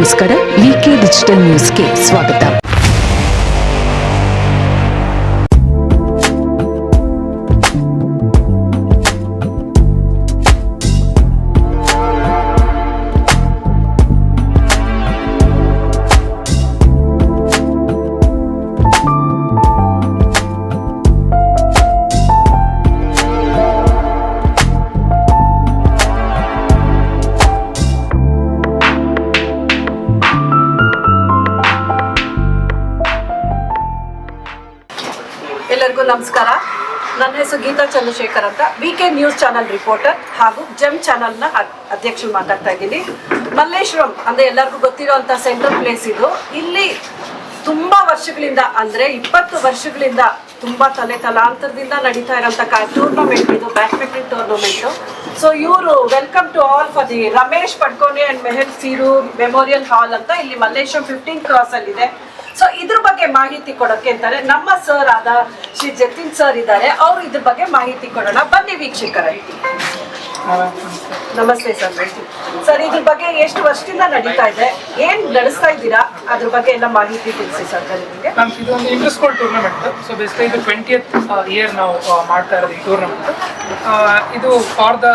ನಮಸ್ಕಾರ. ವಿಕೆ ಡಿಜಿಟಲ್ ನ್ಯೂಸ್ಗೆ ಸ್ವಾಗತ. ಎಲ್ಲರಿಗೂ ನಮಸ್ಕಾರ. ನನ್ನ ಹೆಸರು ಗೀತಾ ಚಂದ್ರಶೇಖರ್ ಅಂತ, ವಿಕೆ ನ್ಯೂಸ್ ಚಾನಲ್ ರಿಪೋರ್ಟರ್ ಹಾಗೂ ಜೆಮ್ ಚಾನಲ್ನ ಅಧ್ಯಕ್ಷರು ಮಾತಾಡ್ತಾ ಇದ್ದೀನಿ. ಮಲ್ಲೇಶ್ವರಂ ಅಂದರೆ ಎಲ್ಲರಿಗೂ ಗೊತ್ತಿರೋಂಥ ಸೆಂಟ್ರಲ್ ಪ್ಲೇಸ್ ಇದು. ಇಲ್ಲಿ ತುಂಬ ವರ್ಷಗಳಿಂದ ಅಂದರೆ 20 ವರ್ಷಗಳಿಂದ ತುಂಬ ತಲಾಂತರದಿಂದ ನಡೀತಾ ಇರೋಂಥ ಟೂರ್ನಮೆಂಟ್ ಇದು, ಬ್ಯಾಡ್ಮಿಂಟನ್ ಟೂರ್ನಮೆಂಟು. ಸೊ ಇವರು welcome to all for the Ramesh Padukone and Mehul Siru memorial ಹಾಲ್ ಅಂತ ಇಲ್ಲಿ ಮಲ್ಲೇಶ್ವರಂ 15 ಕ್ರಾಸಲ್ಲಿದೆ. ಸೊ ಇದ್ರ ಬಗ್ಗೆ ಮಾಹಿತಿ ಕೊಡೋಕೆ ಅಂತಾರೆ ನಮ್ಮ ಸರ್ ಆದ ಶ್ರೀ ಜತಿನ್ ಸರ್ ಇದ್ದಾರೆ. ಅವರು ಇದ್ರ ಬಗ್ಗೆ ಮಾಹಿತಿ ಕೊಡೋಣ. ಬನ್ನಿ ವೀಕ್ಷಕರೇ. ನಮಸ್ತೆ ಸರ್. ಸರ್, ಇದ್ರ ಬಗ್ಗೆ ಎಷ್ಟು ವರ್ಷದಿಂದ ನಡೀತಾ ಇದೆ, ಏನ್ ನಡೆಸ್ತಾ ಇದ್ದೀರಾ, ಅದ್ರ ಬಗ್ಗೆ ಎಲ್ಲ ಮಾಹಿತಿ ತಿಳಿಸಿ ಸರ್ ನಿಮಗೆ. ಇದು ಒಂದು inter school tournament. So basically ಇದು 20th ಇಯರ್ ನಾವು ಮಾಡ್ತಾ ಇರೋದು ಈ ಟೂರ್ನಮೆಂಟ್. ಇದು for the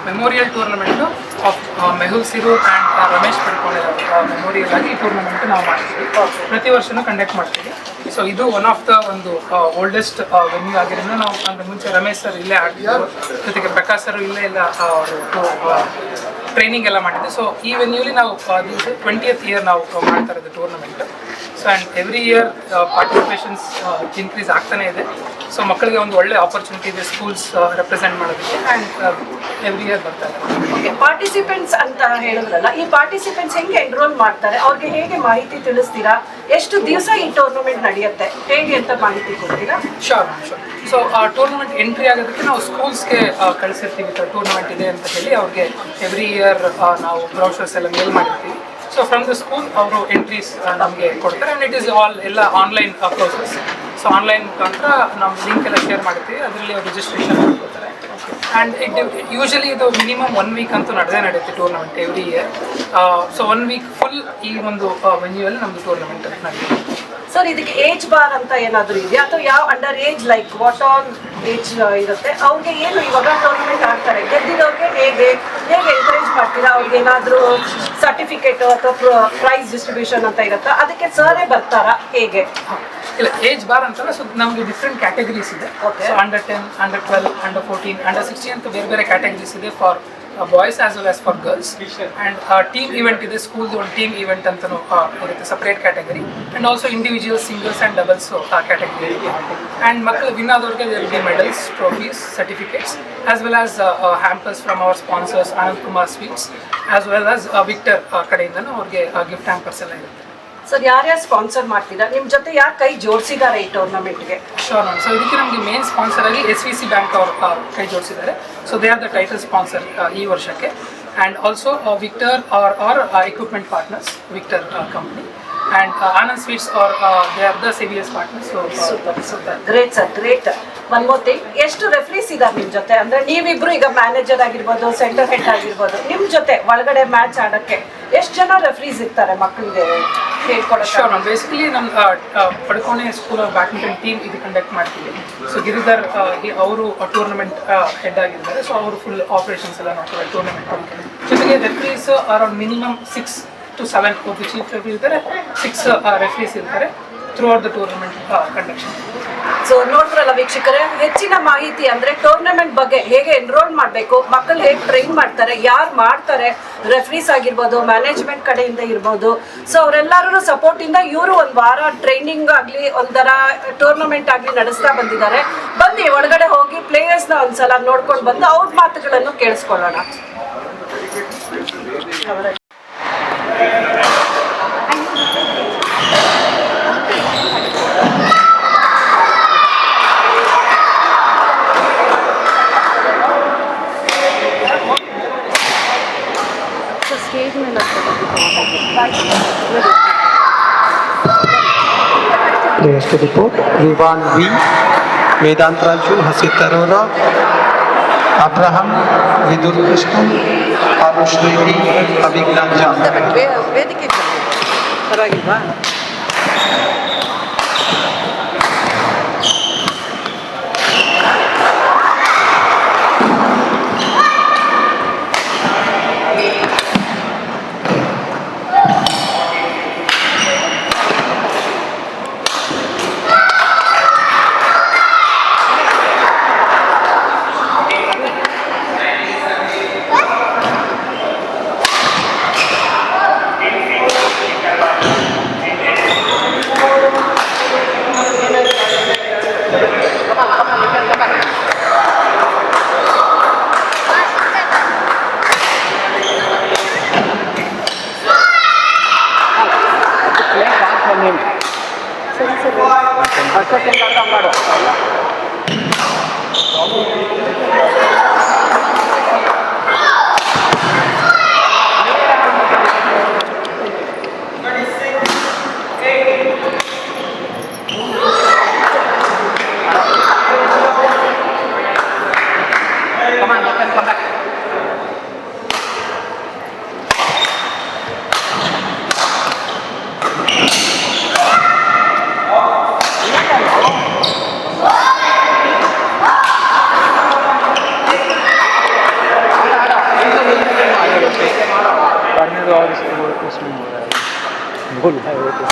memorial tournament of Mehul Siru and Ramesh Padukone memorial ಆಗಿ ಈ ಟೂರ್ನಮೆಂಟ್ ನಾವು ಮಾಡ್ತೀವಿ. ಪ್ರತಿ ವರ್ಷನೂ ಕಂಡಕ್ಟ್ ಮಾಡ್ತೀವಿ. ಸೊ ಇದು ಒನ್ ಆಫ್ ದ ಒಂದು ಓಲ್ಡೆಸ್ಟ್ ವೆನ್ಯೂ ಆಗಿರೋದ್ರಿಂದ ನಾವು ಅಂದರೆ ಮುಂಚೆ ರಮೇಶ್ ಸರ್ ಇಲ್ಲೇ ಆಡ್ತಿದ್ರು, ಜೊತೆಗೆ ಪ್ರಕಾಶ್ ಸರ್ ಇಲ್ಲೇ ಎಲ್ಲ ಅವರು ಟ್ರೈನಿಂಗ್ ಎಲ್ಲ ಮಾಡಿದ್ದೆ. ಸೊ ಈ ವೆನ್ಯೂಲಿ ನಾವು 20th ಇಯರ್ ನಾವು ಮಾಡ್ತಾ ಇರೋದು tournament. So and every year participations increase ಆಗ್ತಾನೆ ಇದೆ. ಸೊ ಮಕ್ಕಳಿಗೆ ಒಂದು ಒಳ್ಳೆ ಆಪರ್ಚುನಿಟಿ ಇದೆ ಸ್ಕೂಲ್ಸ್ ರೆಪ್ರೆಸೆಂಟ್ ಮಾಡೋದಕ್ಕೆ. ಆ್ಯಂಡ್ ಎವ್ರಿ ಇಯರ್ ಬರ್ತಾ ಇದೆ. ಪಾರ್ಟಿಸಿಪೆಂಟ್ಸ್ ಅಂತ ಹೇಳಿದ್ರಲ್ಲ, ಈ ಪಾರ್ಟಿಸಿಪೆಂಟ್ಸ್ ಹೆಂಗೆ ಎನ್ರೋಲ್ ಮಾಡ್ತಾರೆ, ಅವ್ರಿಗೆ ಹೇಗೆ ಮಾಹಿತಿ ತಿಳಿಸ್ತೀರಾ, ಎಷ್ಟು ದಿವಸ ಈ ಟೂರ್ನಮೆಂಟ್ ನಡೆಯುತ್ತೆ, ಹೇಗೆ ಅಂತ ಮಾಹಿತಿ ಕೊಡ್ತೀರಾ? ಶೋರ್. ಸೊ ಟೂರ್ನಮೆಂಟ್ ಎಂಟ್ರಿ ಆಗೋದಕ್ಕೆ ನಾವು ಸ್ಕೂಲ್ಸ್ಗೆ ಕಳಿಸಿರ್ತೀವಿ. ಟೂರ್ನಮೆಂಟ್ ಇದೆ ಅಂತ ಹೇಳಿ ಅವ್ರಿಗೆ ಎವ್ರಿ ಇಯರ್ ನಾವು ಬ್ರೌಚರ್ಸ್ ಎಲ್ಲ ಮೇಲ್ ಮಾಡಿರ್ತೀವಿ. ಸೊ ಫ್ರಮ್ ದ ಸ್ಕೂಲ್ ಅವರು ಎಂಟ್ರೀಸ್ ನಮಗೆ ಕೊಡ್ತಾರೆ. ಆ್ಯಂಡ್ ಇಟ್ ಈಸ್ ಎಲ್ಲ ಆನ್ಲೈನ್ ಪ್ರೋಸೆಸ್. ಸೊ ಆನ್ಲೈನ್ ಮುಖಾಂತರ ನಾವು ಲಿಂಕ್ ಎಲ್ಲ ಶೇರ್ ಮಾಡ್ತೀವಿ, ಅದರಲ್ಲಿ ಅವ್ರು ರಿಜಿಸ್ಟ್ರೇಷನ್ ಮಾಡ್ಕೊತಾರೆ. ಆ್ಯಂಡ್ ಯೂಶಲಿ ಇದು ಮಿನಿಮಮ್ 1 ವೀಕ್ ಅಂತೂ ನಡೆಯುತ್ತೆ tournament every year. So 1 week full ಈ ಒಂದು ವೆನ್ಯೂಯಲ್ಲಿ ನಮ್ಮದು ಟೂರ್ನಮೆಂಟ್ ನಡೆಯುತ್ತೆ. ಸರ್, ಇದಕ್ಕೆ ಏಜ್ ಬಾರ್ ಅಂತ ಏನಾದರೂ ಇದೆಯಾ, ಅಥವಾ ಯಾವ under age like what all age ಇರುತ್ತೆ ಅವ್ರಿಗೆ? ಏನು ಇವಾಗ ಟೂರ್ನಮೆಂಟ್ ಆಡ್ತಾರೆ ಗೆದ್ದಿರೋರಿಗೆ ಹೇಗೆ ಎಂಕರೇಜ್ ಮಾಡ್ತೀರಾ? ಅವ್ರಿಗೆ ಏನಾದರೂ ಸರ್ಟಿಫಿಕೇಟ್ ಅಥವಾ ಪ್ರೈಸ್ ಡಿಸ್ಟ್ರಿಬ್ಯೂಷನ್ ಅಂತ ಇರುತ್ತಾ, ಅದಕ್ಕೆ ಸರೇ ಬರ್ತಾರಾ ಹೇಗೆ? ಇಲ್ಲ, ಏಜ್ ಬಾರ್ ಅಂತಲ್ಲ. ಸೊ ನಮಗೆ ಡಿಫ್ರೆಂಟ್ ಕ್ಯಾಟಗರೀಸ್ ಇದೆ. So under 10, under 12, under 14, under 16 ಅಂತ ಬೇರೆ ಕ್ಯಾಟಗರೀಸ್ ಇದೆ for boys as well as for girls. And team event ಇದೆ, ಸ್ಕೂಲ್ದು ಒಂದು ಟೀಮ್ ಈವೆಂಟ್ ಅಂತಲೂ ಇರುತ್ತೆ, separate category. And also individual, singles and doubles category ಇದೆ. ಆ್ಯಂಡ್ ಮಕ್ಕಳು ವಿನ್ ಆದವ್ರಿಗೆ there will be medals, trophies, certificates as well as hampers from our sponsors Anand Kumar sweets as well as Victor ಕಡೆಯಿಂದನೂ ಅವ್ರಿಗೆ gift hampers ಎಲ್ಲ ಇರುತ್ತೆ. Sir, ಯಾರ್ಯಾರು sponsor ಮಾಡ್ತೀರಾ? ನಿಮ್ಮ ಜೊತೆ ಯಾರು ಕೈ ಜೋಡಿಸಿದ್ದಾರೆ ಈ ಟೂರ್ನಮೆಂಟ್ಗೆ? Sure ma'am. ಸೊ ಇದಕ್ಕೆ ನಮಗೆ ಮೇನ್ ಸ್ಪಾನ್ಸರ್ ಆಗಿ SVC ಬ್ಯಾಂಕ್ ಅವರು ಕೈ ಜೋಡಿಸಿದ್ದಾರೆ. So they are the title sponsor ಈ ವರ್ಷಕ್ಕೆ. And also Victor are equipment partners, Victor company, and Anand Sweets or they are the CVS partners. So super great sir, great. One more thing, ಎಷ್ಟು ರೆಫ್ರೀಸ್ ಇದ್ದಾರೆ ನಿಮ್ಮ ಜೊತೆ? ಅಂದರೆ ನೀವಿಬ್ರು ಈಗ manager ಆಗಿರ್ಬೋದು, ಸೆಂಟರ್ ಹೆಡ್ ಆಗಿರ್ಬೋದು, ನಿಮ್ಮ ಜೊತೆ ಒಳಗಡೆ ಮ್ಯಾಚ್ ಆಡೋಕ್ಕೆ ಎಷ್ಟು ಜನ ರೆಫ್ರೀಸ್ ಇರ್ತಾರೆ ಮಕ್ಕಳಿಗೆ ಹೇಳ್ಕೊಡೋಕೆ? Sure ma'am. ಬೇಸಿಕಲಿ ನಮ್ಮ ಪಡ್ಕೋನೆ ಸ್ಕೂಲ್ ಆಫ್ ಬ್ಯಾಡ್ಮಿಂಟನ್ ಟೀಮ್ ಇದು ಕಂಡಕ್ಟ್ ಮಾಡ್ತೀವಿ. ಸೊ ಗಿರಿಧರ್ ಅವರು ಟೂರ್ನಮೆಂಟ್ ಹೆಡ್ ಆಗಿದ್ದಾರೆ. ಸೊ ಅವರು ಫುಲ್ ಆಪರೇಷನ್ಸ್ ಎಲ್ಲ ನೋಡ್ತಾರೆ ಟೂರ್ನಮೆಂಟ್. ಜೊತೆಗೆ ರೆಫ್ರೀಸ್ ಅರೌಂಡ್ ಮಿನಿಮಮ್ 6 to 7 ಒಬ್ಬ ಚೀಫ್ ರೆಫ್ರಿ ಇರ್ತಾರೆ, 6 ರೆಫ್ರೀಸ್ ಇರ್ತಾರೆ through out the tournament conduction. So ನೋಡಿದ್ರಲ್ಲ ವೀಕ್ಷಕರೇ, ಹೆಚ್ಚಿನ ಮಾಹಿತಿ ಅಂದರೆ ಟೂರ್ನಮೆಂಟ್ ಬಗ್ಗೆ ಹೇಗೆ ಎನ್ರೋಲ್ ಮಾಡಬೇಕು, ಮಕ್ಕಳು ಹೇಗೆ ಟ್ರೈನ್ ಮಾಡ್ತಾರೆ, ಯಾರು ಮಾಡ್ತಾರೆ, ರೆಫ್ರೀಸ್ ಆಗಿರ್ಬೋದು, ಮ್ಯಾನೇಜ್ಮೆಂಟ್ ಕಡೆಯಿಂದ ಇರ್ಬೋದು. ಸೊ ಅವರೆಲ್ಲರೂ ಸಪೋರ್ಟಿಂದ ಇವರು ಒಂದು ವಾರ ಟ್ರೈನಿಂಗ್ ಆಗಲಿ ಒಂಥರ ಟೂರ್ನಮೆಂಟ್ ಆಗಲಿ ನಡೆಸ್ತಾ ಬಂದಿದ್ದಾರೆ. ಬನ್ನಿ ಒಳಗಡೆ ಹೋಗಿ ಪ್ಲೇಯರ್ಸ್ನ ಒಂದ್ಸಲ ನೋಡ್ಕೊಂಡು ಬಂದು ಅವ್ರ ಮಾತುಗಳನ್ನು ಕೇಳಿಸ್ಕೊಳ್ಳೋಣ. Next report, Vivan V, Vedant Raju, Hasit Arora, Abraham, Vidur Krishnan, Arush Reddy, Abhignan Jam. ಪರವಾಗಿಲ್ವಾ? गोल है वो तो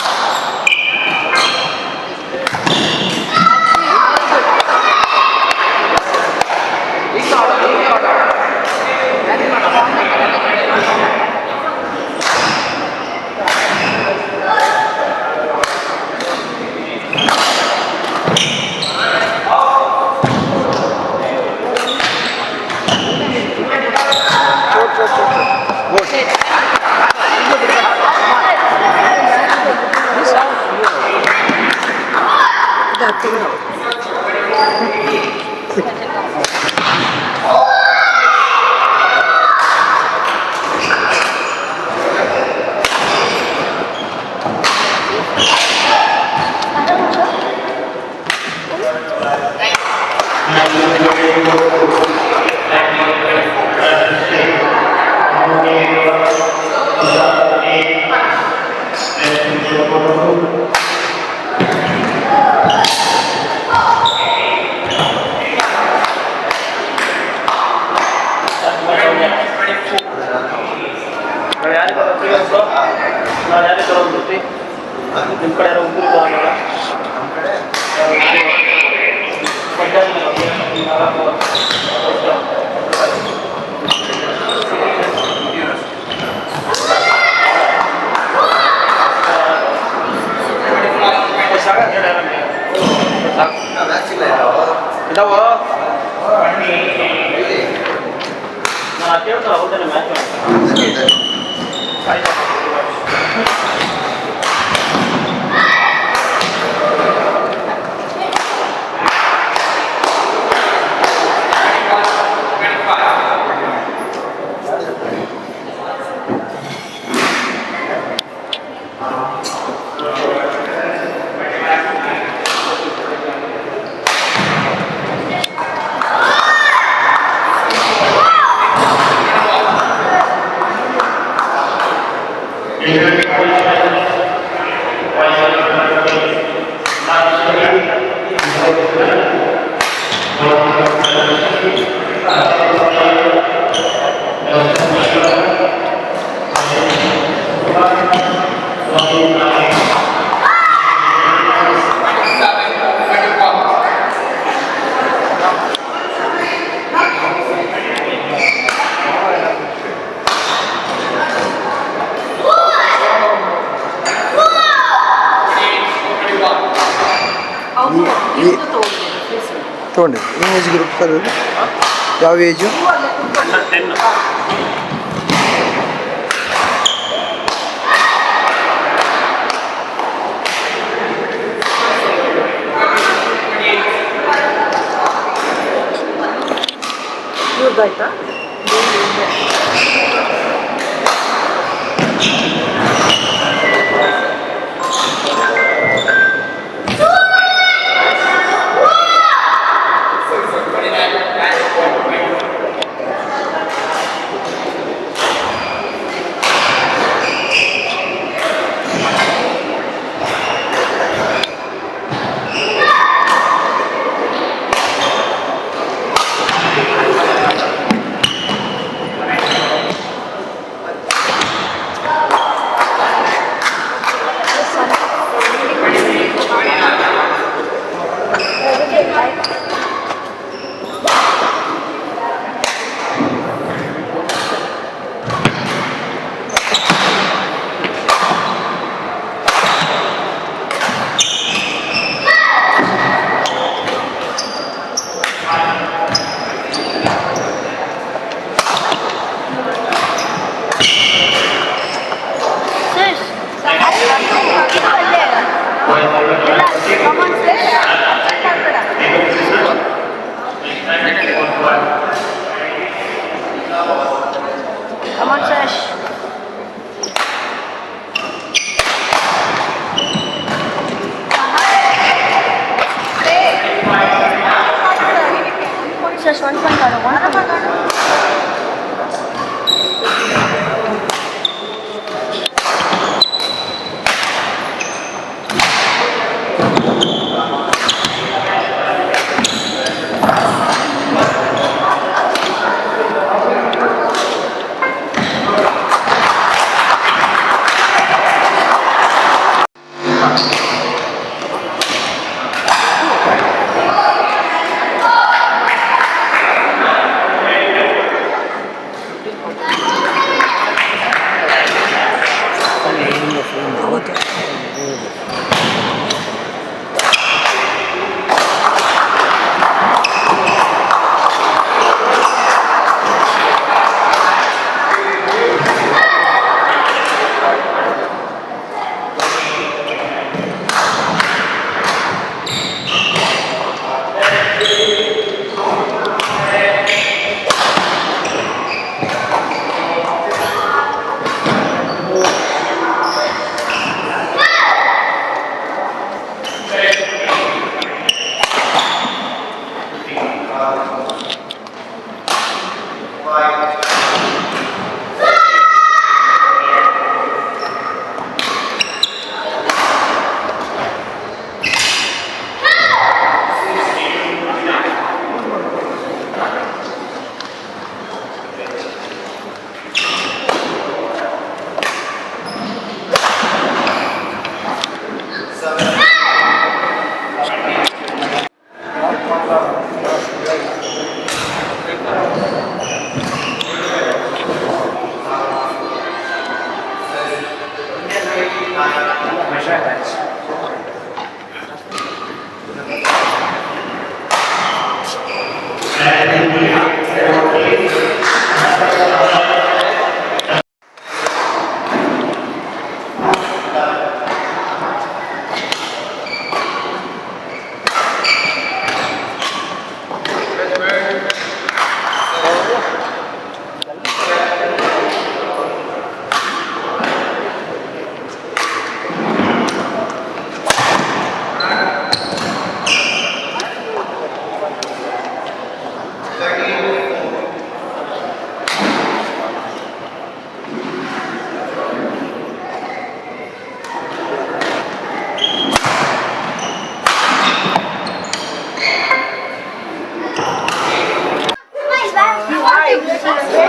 ತೊಗೊಂಡೆ ನಿಮ್ಮ ಏಜ್ ಗ್ರೂಪ್ ಸರ್ ಅದು ಯಾವ age ಇವ್ರದ್ದಾಯ್ತಾ? Come on, Sash. Sash, 1 point out of 1.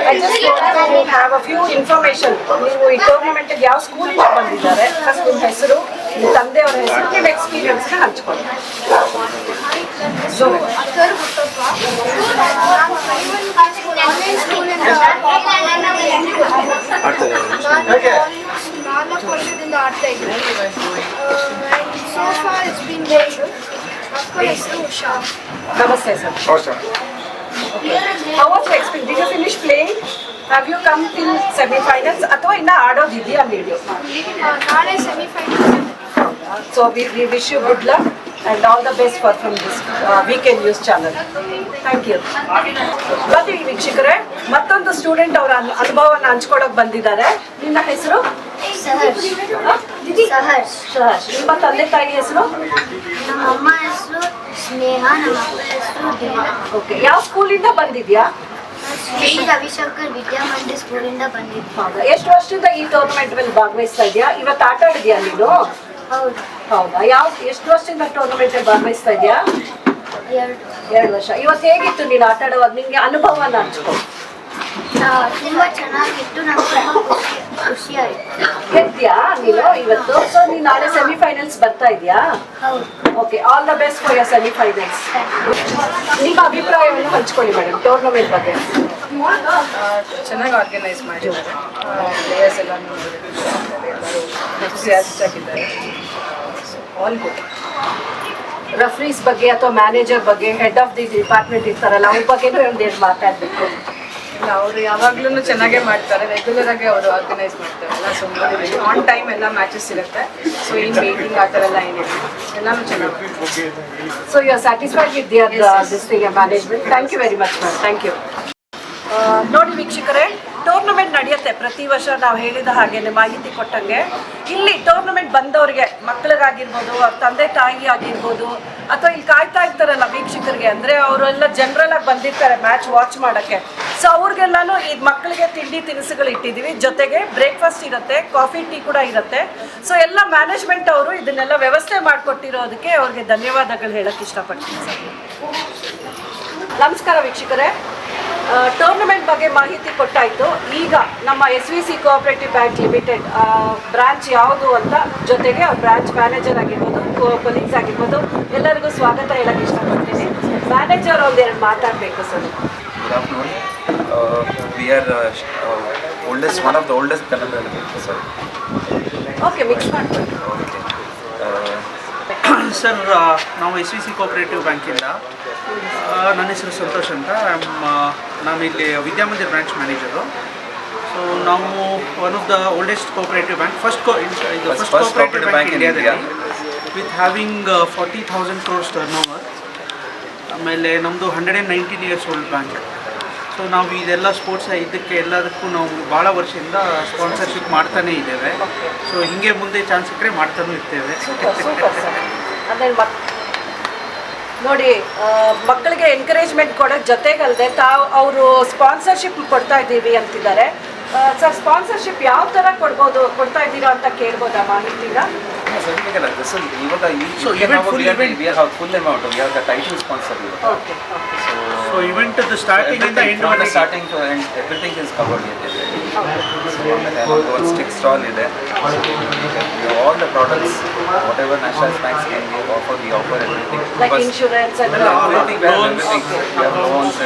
I just want to have a few information. ನೀವು ಈ ಟೂರ್ನಮೆಂಟ್ಗೆ ಯಾವ ಸ್ಕೂಲಿಂದ ಬಂದಿದ್ದಾರೆ, ಫಸ್ಟ್ ನಿಮ್ಮ ಹೆಸರು, ನಿಮ್ಮ ತಂದೆಯವರ ಹೆಸರು, ನಿಮ್ಮ ಎಕ್ಸ್ಪೀರಿಯನ್ಸ್ನ ಹಂಚ್ಕೊಳ್ಳಿ. ಸೊ ನಾಲ್ಕು ವರ್ಷದಿಂದ ಆಡ್ತಾ ಇದ್ದೀನಿ. So far it's been very good. ಮಕ್ಕಳ ಹೆಸರು ಉಷಾ. ನಮಸ್ತೆ sir. How was your experience? Did you finish playing? Have you come till semi-finals? ಅಥವಾ ಇನ್ನ ಆಡೋದಿದೆಯಾ ನೀವು? ನಾಳೆ semifinal. So we wish you good luck and all the best for from this weekend news channel. Thank you. ಬನ್ನಿ ವೀಕ್ಷಕರೇ, ಮತ್ತೊಂದು student ಅವರ ಅನುಭವವನ್ನು ಹಂಚ್ಕೊಳಕ್ ಬಂದಿದ್ದಾರೆ. ನಿನ್ನ ಹೆಸರು? ಸಹರ್ಷ್. ಸಹರ್ಷ್. ನಿಮ್ಮ ತಂದೆ ತಾಯಿ ಹೆಸರು? ನಮ್ಮ ಅಮ್ಮ ಹೆಸರು ಸ್ನೇಹ, ನಮ್ಮ ಅಪ್ಪ ಹೆಸರು ದೇವ. ಓಕೆ, ಯಾವ ಸ್ಕೂಲಿಂದ ಬಂದಿದ್ಯಾ? ಶ್ರೀ ರವಿಶಂಕರ್ ವಿದ್ಯಾಮಂದಿರ್ ಸ್ಕೂಲಿಂದ ಬಂದಿದ್ದೆ. ಹೌದಾ, ಎಷ್ಟು ವರ್ಷದಿಂದ ಈ ಟೂರ್ನಮೆಂಟ್ ಮೇಲೆ ಭಾಗವಹಿಸ್ತಾ ಇದೆಯಾ? ಇವತ್ತು ಆಟ ಆಡಿದ್ಯಾ ನೀನು? ಹೌದು. ಹೌದಾ, ಎಷ್ಟು ವರ್ಷದಿಂದ ಟೂರ್ನಮೆಂಟ್ ಅಲ್ಲಿ ಭಾಗವಹಿಸ್ತಾ ಇದೆಯಾ? 2 ವರ್ಷ. ಇವತ್ತು ಹೇಗಿತ್ತು ನೀನು ಆಟ ಆಡುವಾಗ? ನಿಮ್ಗೆ ಅನುಭವನ ಹಂಚ್ಕೊ. ತುಂಬಾ ಚೆನ್ನಾಗಿತ್ತು, ನಮ್ಗೆ ತುಂಬಾ ಖುಷಿಯಾಯಿತು. ಗೆದ್ಯಾ ನೀನು ಇವತ್ತು? ಸೊ ನೀನು ನಾಳೆ ಸೆಮಿಫೈನಲ್ಸ್ ಬರ್ತಾ ಇದೆಯಾ? ಹೌದು. Okay, all the best for your semifinals. ನಿಮ್ಮ ಅಭಿಪ್ರಾಯವನ್ನು ಹಂಚ್ಕೊಳ್ಳಿ ಮೇಡಮ್ ಟೂರ್ನಮೆಂಟ್ ಬಗ್ಗೆ. ಚೆನ್ನಾಗಿ ಆರ್ಗನೈಸ್ ಮಾಡಿದ್ದಾರೆ. ಪ್ಲೇಯರ್ಸ್ ಎಲ್ಲ ಎಂಥೂಸಿಯಾಸ್ಟಿಕ್ ಆಲ್ ಗುಡ್. ರೆಫ್ರೀಸ್ ಬಗ್ಗೆ ಅಥವಾ ಮ್ಯಾನೇಜರ್ ಬಗ್ಗೆ, ಹೆಡ್ ಆಫ್ ದಿ ಡಿಪಾರ್ಟ್ಮೆಂಟ್ ಇರ್ತಾರಲ್ಲ, ಅವ್ರ ಬಗ್ಗೆನೂ ಒಂದೇನು ಮಾತಾಡಬೇಕು. ಇಲ್ಲ ಅವರು ಯಾವಾಗ್ಲೂ ಚೆನ್ನಾಗೇ ಮಾಡ್ತಾರೆ, ರೆಗ್ಯುಲರ್ ಆಗಿ ಅವರು ಆರ್ಗನೈಸ್ ಮಾಡ್ತಾರೆ ಎಲ್ಲ. ಸೊ ಆನ್ ಟೈಮ್ ಎಲ್ಲ ಮ್ಯಾಚಸ್ ಇರುತ್ತೆ. ಸೊ ಏನು ಮೀಟಿಂಗ್ ಆ ಥರ ಎಲ್ಲ ಏನಿಲ್ಲ, ಎಲ್ಲಾನು ಚೆನ್ನಾಗಿ. So you are satisfied with this thing management. Thank you very much ma'am, thank you. ನೋಡಿ ವೀಕ್ಷಕರೇ, ಟೂರ್ನಮೆಂಟ್ ನಡೆಯುತ್ತೆ ಪ್ರತಿ ವರ್ಷ. ನಾವು ಹೇಳಿದ ಹಾಗೆ ಮಾಹಿತಿ ಕೊಟ್ಟಂಗೆ ಇಲ್ಲಿ ಟೂರ್ನಮೆಂಟ್ ಬಂದವರಿಗೆ, ಮಕ್ಕಳಿಗಾಗಿರ್ಬೋದು, ಅವ್ರ ತಂದೆ ತಾಯಿ ಆಗಿರ್ಬೋದು, ಅಥವಾ ಇಲ್ಲಿ ಕಾಯ್ತಾ ಇರ್ತಾರಲ್ಲ ವೀಕ್ಷಕರಿಗೆ, ಅಂದರೆ ಅವರೆಲ್ಲ ಜನರಲ್ ಆಗಿ ಬಂದಿರ್ತಾರೆ ಮ್ಯಾಚ್ ವಾಚ್ ಮಾಡೋಕ್ಕೆ. ಸೊ ಅವ್ರಿಗೆಲ್ಲನೂ ಈ ಮಕ್ಕಳಿಗೆ ತಿಂಡಿ ತಿನಿಸುಗಳು ಇಟ್ಟಿದ್ದೀವಿ, ಜೊತೆಗೆ ಬ್ರೇಕ್ಫಾಸ್ಟ್ ಇರುತ್ತೆ, ಕಾಫಿ ಟೀ ಕೂಡ ಇರುತ್ತೆ. ಸೊ ಎಲ್ಲ ಮ್ಯಾನೇಜ್ಮೆಂಟ್ ಅವರು ಇದನ್ನೆಲ್ಲ ವ್ಯವಸ್ಥೆ ಮಾಡಿಕೊಟ್ಟಿರೋದಕ್ಕೆ ಅವ್ರಿಗೆ ಧನ್ಯವಾದಗಳು ಹೇಳೋಕ್ಕೆ ಇಷ್ಟಪಡ್ತೀನಿ ಸರ್. ನಮಸ್ಕಾರ ವೀಕ್ಷಕರೇ, ಟೂರ್ನಮೆಂಟ್ ಬಗ್ಗೆ ಮಾಹಿತಿ ಕೊಟ್ಟಾಯಿತು. ಈಗ ನಮ್ಮ SVC cooperative bank limited branch ಯಾವುದು ಅಂತ, ಜೊತೆಗೆ ಅವ್ರ ಬ್ರಾಂಚ್ ಮ್ಯಾನೇಜರ್ ಆಗಿರ್ಬೋದು, ಕೊಲೀಗ್ಸ್ ಆಗಿರ್ಬೋದು, ಎಲ್ಲರಿಗೂ ಸ್ವಾಗತ ಹೇಳಕ್ಕೆ ಇಷ್ಟಪಡ್ತೀನಿ. ಮ್ಯಾನೇಜರ್ ಒಂದೆರಡು ಮಾತಾಡಬೇಕು sir. Good afternoon. We are one of the oldest Kannada. Sorry. Okay, mix ಮಾಡ್ಕೊಳ್ಳಿ. ಸರ್, ನಾವು SVC ಕೋಆಪರೇಟಿವ್ ಬ್ಯಾಂಕಿಂದ, ನನ್ನ ಹೆಸರು ಸಂತೋಷ್ ಅಂತ. ನಾನು ಇಲ್ಲಿ ವಿದ್ಯಾಮಂದಿರ್ ಬ್ರಾಂಚ್ ಮ್ಯಾನೇಜರು. ಸೊ ನಾವು one of the oldest cooperative bank, first cooperative bank ಇಂಡಿಯಾದಲ್ಲಿ, with having 40,000 crores turnover. ಆಮೇಲೆ ನಮ್ಮದು 119 years ಓಲ್ಡ್ ಬ್ಯಾಂಕ್. ಸೊ ನಾವು ಇದೆಲ್ಲ ಸ್ಪೋರ್ಟ್ಸ್ ಇದಕ್ಕೆ ಎಲ್ಲದಕ್ಕೂ ನಾವು ಭಾಳ ವರ್ಷದಿಂದ ಸ್ಪಾನ್ಸರ್ಶಿಪ್ ಮಾಡ್ತಾನೇ ಇದ್ದೇವೆ. ಸೊ ಹೀಗೆ ಮುಂದೆ ಚಾನ್ಸ್ ಸಿಕ್ಕರೆ ಮಾಡ್ತಾನೂ ಇರ್ತೇವೆ. ಅಂದರೆ ನೋಡಿ, ಮಕ್ಕಳಿಗೆ ಎನ್ಕರೇಜ್ಮೆಂಟ್ ಕೊಡೋಕ್ಕೆ ಜೊತೆಗಲ್ಲದೆ ಅವರು ಸ್ಪಾನ್ಸರ್ಶಿಪ್ ಕೊಡ್ತಾ ಇದ್ದೀವಿ ಅಂತಿದ್ದಾರೆ. ಸರ್, ಸ್ಪಾನ್ಸರ್ಶಿಪ್ ಯಾವ ಥರ ಕೊಡ್ತಾ ಇದ್ದೀರಾ ಅಂತ ಕೇಳ್ಬೋದಾ ಮಾಹಿತಿನ? full amount. We have the title sponsor. Okay. So event to the starting and the end, from the starting to end, everything is covered here. So one stick stall is there. We have all the products, whatever national banks can give, we offer everything. Like insurance and everything. We have loans. everything. We have loans,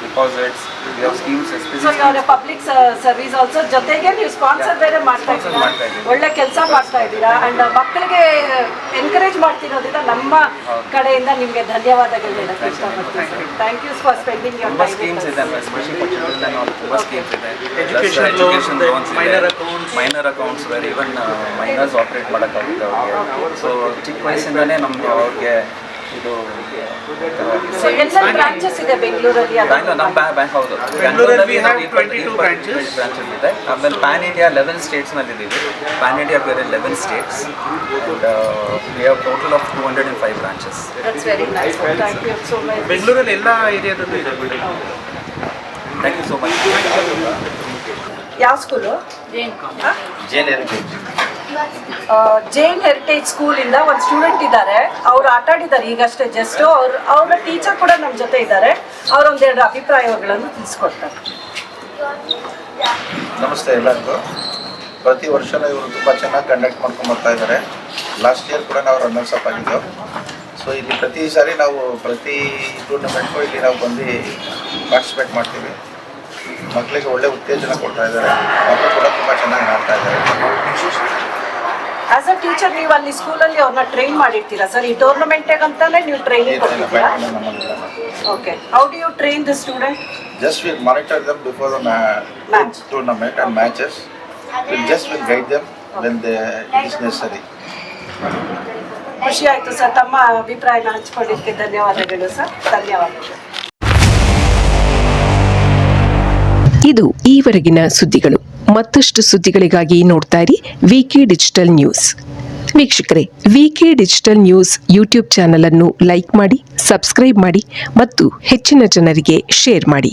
deposits. We have schemes. So ಇವಾಗ public service also, ಜೊತೆಗೆ ನೀವು sponsor ಬೇರೆ ಮಾಡ್ತಾ ಇದ್ದೀರಾ, ಒಳ್ಳೆ ಕೆಲಸ ಮಾಡ್ತಾ ಇದ್ದೀರಾ. ಅಂಡ್ ಮಕ್ಕಳಿಗೆ ಎನ್ಕರೇಜ್ ಮಾಡ್ತಿರೋದ್ರಿಂದ ನಮ್ಮ ಕಡೆಯಿಂದ ನಿಮಗೆ ಧನ್ಯವಾದಗಳು ಹೇಳಕ್ಕೆ ಇಷ್ಟಪಡ್ತೀನಿ sir. Thank you for spending your time. Schemes ಇದೆ, especially for children and all. ತುಂಬಾ ಸ್ಕೀಮ್ಸ್ ಇದೆ. Education loans, minor accounts where even minors operate ಮಾಡೋಕ್ಕಾಗುತ್ತೆ ಅವ್ರಿಗೆ. ಸೊ ಚಿಕ್ಕ ವಯಸ್ಸಿಂದನೇ ನಮ್ಗೆ ಅವ್ರಿಗೆ ಇದು ಎಲ್ಲ ಬ್ರಾಂಚಸ್ ಇದೆ ಬೆಂಗಳೂರಲ್ಲಿ. ನಮ್ಮ ಬ್ಯಾಂಕ್ ಹೌದು, ಬೆಂಗಳೂರಲ್ಲಿ 22 branches ಇದೆ. ಆಮೇಲೆ ಪ್ಯಾನ್ ಇಂಡಿಯಾ 11 ಸ್ಟೇಟ್ಸ್ನಲ್ಲಿ ಇದ್ದೀವಿ. ಪ್ಯಾನ್ ಇಂಡಿಯಾ ಬೇರೆ 11 states. We have total of 205 branches. That's very nice. Thank you so much. ಬೆಂಗಳೂರಲ್ಲಿ ಎಲ್ಲ ಏರಿಯಾದಲ್ಲೂ ಇದೆ. Thank you so much. ಯಾವ school? Jain heritage. Jain heritage ಸ್ಕೂಲಿಂದ ಒಂದು ಸ್ಟೂಡೆಂಟ್ ಇದ್ದಾರೆ, ಅವರು ಆಟ ಆಡಿದ್ದಾರೆ ಈಗಷ್ಟೇ ಜಸ್ಟ್. ಅವ್ರ ಟೀಚರ್ ಕೂಡ ನಮ್ಮ ಜೊತೆ ಇದ್ದಾರೆ. ಅವರೊಂದೆರಡು ಅಭಿಪ್ರಾಯಗಳನ್ನು ತಿಳಿಸ್ಕೊಡ್ತಾರೆ. ನಮಸ್ತೆ ಎಲ್ಲರಿಗೂ. ಪ್ರತಿ ವರ್ಷನೂ ಇವರು ತುಂಬ ಚೆನ್ನಾಗಿ ಕಂಡಕ್ಟ್ ಮಾಡ್ಕೊಂಡು ಬರ್ತಾ ಇದ್ದಾರೆ. ಲಾಸ್ಟ್ ಇಯರ್ ಕೂಡ ನಾವು ರನ್ನರ್ಸ್ ಅಪ್ ಆಗಿದ್ದೆವು. ಸೊ ಇಲ್ಲಿ ಪ್ರತಿ ಸಾರಿ ನಾವು ಪ್ರತಿ ಟೂರ್ನಮೆಂಟ್ಗೂ ಇಲ್ಲಿ ನಾವು ಬಂದು ಪಾರ್ಟಿಸಿಪೇಟ್ ಮಾಡ್ತೀವಿ. ಮಕ್ಕಳಿಗೆ ಒಳ್ಳೆ ಉತ್ತೇಜನ ಕೊಡ್ತಾ ಇದ್ದಾರೆ. ಮಕ್ಕಳು ಕೂಡ ತುಂಬ ಚೆನ್ನಾಗಿ ಆಡ್ತಾ ಇದ್ದಾರೆ. ಆಸ್ ಅ ಟೀಚರ್ ನೀವು ಅಲ್ಲಿ ಸ್ಕೂಲಲ್ಲಿ ಅವ್ರನ್ನ ಟ್ರೈನ್ ಮಾಡಿರ್ತೀರಾ ಸರ್? ಈ ಟೂರ್ನಮೆಂಟಿಗೆ ಅಂತಾನೆ ನೀವು ಟ್ರೈನಿಂಗ್ ಕೊಡ್ತೀರಾ? Okay. How do you train the student? Just we'll monitor them before the match tournament and matches. We'll guide them when it is necessary. ಖುಷಿ ಆಯಿತು ಸರ್. ತಮ್ಮ ಅಭಿಪ್ರಾಯನ ಹಂಚಿಕೊಂಡಿದ್ದಕ್ಕೆ ಧನ್ಯವಾದಗಳು ಸರ್. ಧನ್ಯವಾದಗಳು. ಇದು ಈವರೆಗಿನ ಸುದ್ದಿಗಳು. ಮತ್ತಷ್ಟು ಸುದ್ದಿಗಳಿಗಾಗಿ ನೋಡ್ತಾ ಇರಿ ವಿಕೆ ಡಿಜಿಟಲ್ ನ್ಯೂಸ್. ವೀಕ್ಷಕರೇ, ವಿಕೆ ಡಿಜಿಟಲ್ ನ್ಯೂಸ್ ಯೂಟ್ಯೂಬ್ ಚಾನಲ್ ಅನ್ನು ಲೈಕ್ ಮಾಡಿ, ಸಬ್ಸ್ಕ್ರೈಬ್ ಮಾಡಿ ಮತ್ತು ಹೆಚ್ಚಿನ ಜನರಿಗೆ ಶೇರ್ ಮಾಡಿ.